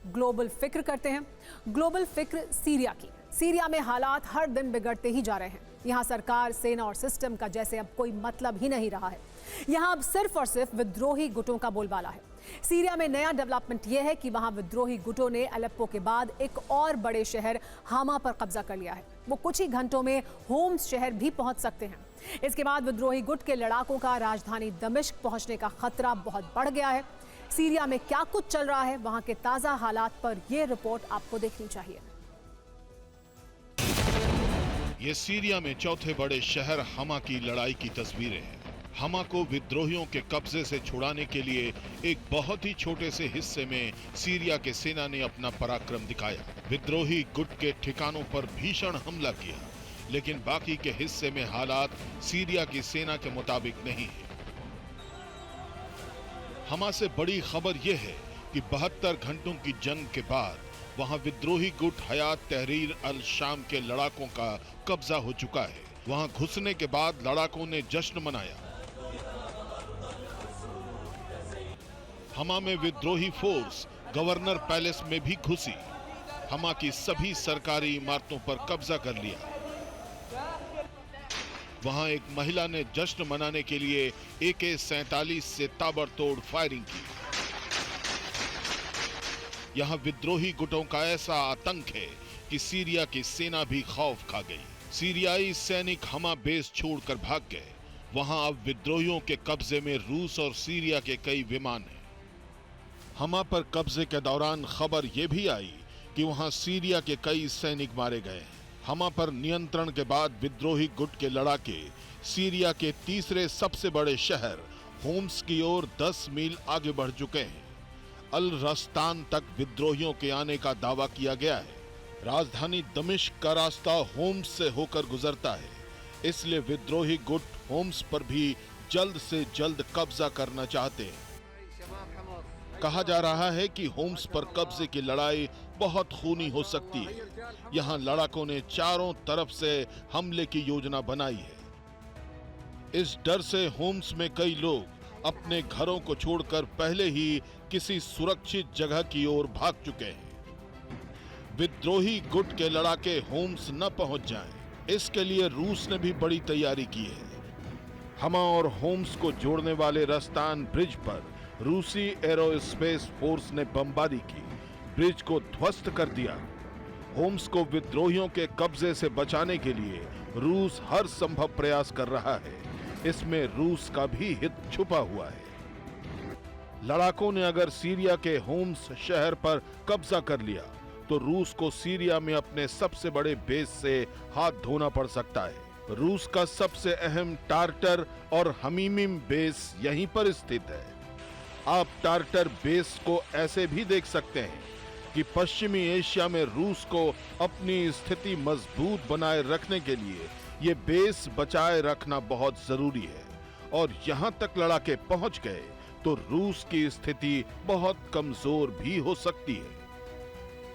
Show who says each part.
Speaker 1: Global फिक्र करते हैं। ग्लोबल फिक्र सीरिया की। सीरिया में हालात हर दिन बिगड़ते ही जा रहे हैं। यहाँ सरकार, सेना और सिस्टम का जैसे अब कोई मतलब ही नहीं रहा है। यहाँ अब सिर्फ और सिर्फ विद्रोही गुटों का बोलबाला है। सीरिया में नया डेवलपमेंट यह है कि वहां विद्रोही गुटों ने अलेप्पो के बाद एक और बड़े शहर हामा पर कब्जा कर लिया है। वो कुछ ही घंटों में होम्स शहर भी पहुंच सकते हैं। इसके बाद विद्रोही गुट के लड़ाकों का राजधानी दमिश्क पहुंचने का खतरा बहुत बढ़ गया है। सीरिया में क्या कुछ चल रहा है, वहां के ताजा हालात पर यह रिपोर्ट आपको देखनी चाहिए।
Speaker 2: ये सीरिया में चौथे बड़े शहर हमा की लड़ाई की तस्वीरें हैं। हमा को विद्रोहियों के कब्जे से छुड़ाने के लिए एक बहुत ही छोटे से हिस्से में सीरिया के सेना ने अपना पराक्रम दिखाया। विद्रोही गुट के ठिकानों पर भीषण हमला किया, लेकिन बाकी के हिस्से में हालात सीरिया की सेना के मुताबिक नहीं है। हमा से बड़ी खबर यह है कि 72 घंटों की जंग के बाद वहां विद्रोही गुट हयात तहरीर अल शाम के लड़ाकों का कब्जा हो चुका है। वहां घुसने के बाद लड़ाकों ने जश्न मनाया। हमा में विद्रोही फोर्स गवर्नर पैलेस में भी घुसी। हमा की सभी सरकारी इमारतों पर कब्जा कर लिया। वहां एक महिला ने जश्न मनाने के लिए AK-47 से ताबड़तोड़ फायरिंग की। यहां विद्रोही गुटों का ऐसा आतंक है कि सीरिया की सेना भी खौफ खा गई। सीरियाई सैनिक हमा बेस छोड़कर भाग गए। वहां अब विद्रोहियों के कब्जे में रूस और सीरिया के कई विमान हैं। हमा पर कब्जे के दौरान खबर यह भी आई कि वहां सीरिया के कई सैनिक मारे गए हैं। हमा पर नियंत्रण के बाद विद्रोही गुट के लड़ाके सीरिया के तीसरे सबसे बड़े शहर होम्स की ओर 10 मील आगे बढ़ चुके हैं। अल रस्तान तक विद्रोहियों के आने का दावा किया गया है। राजधानी दमिश्क का रास्ता होम्स से होकर गुजरता है, इसलिए विद्रोही गुट होम्स पर भी जल्द से जल्द कब्जा करना चाहते हैं। कहा जा रहा है कि होम्स पर कब्जे की लड़ाई बहुत खूनी हो सकती है। यहां लड़ाकों ने चारों तरफ से हमले की योजना बनाई है। इस डर से होम्स में कई लोग अपने घरों को छोड़कर पहले ही किसी सुरक्षित जगह की ओर भाग चुके हैं। विद्रोही गुट के लड़ाके होम्स न पहुंच जाएं, इसके लिए रूस ने भी बड़ी तैयारी की है। हमा और होम्स को जोड़ने वाले रस्तान ब्रिज पर रूसी एरोस्पेस फोर्स ने बमबारी की, ब्रिज को ध्वस्त कर दिया। होम्स को विद्रोहियों के कब्जे से बचाने के लिए रूस हर संभव प्रयास कर रहा है। इसमें रूस का भी हित छुपा हुआ है। लड़ाकों ने अगर सीरिया के होम्स शहर पर कब्जा कर लिया तो रूस को सीरिया में अपने सबसे बड़े बेस से हाथ धोना पड़ सकता है। रूस का सबसे अहम टार्टर और हमीमिम बेस यहीं पर स्थित है। आप टार्टर बेस को ऐसे भी देख सकते हैं कि पश्चिमी एशिया में रूस को अपनी स्थिति मजबूत बनाए रखने के लिए ये बेस बचाए रखना बहुत जरूरी है। और यहां तक लड़ाके पहुंच गए तो रूस की स्थिति बहुत कमजोर भी हो सकती है।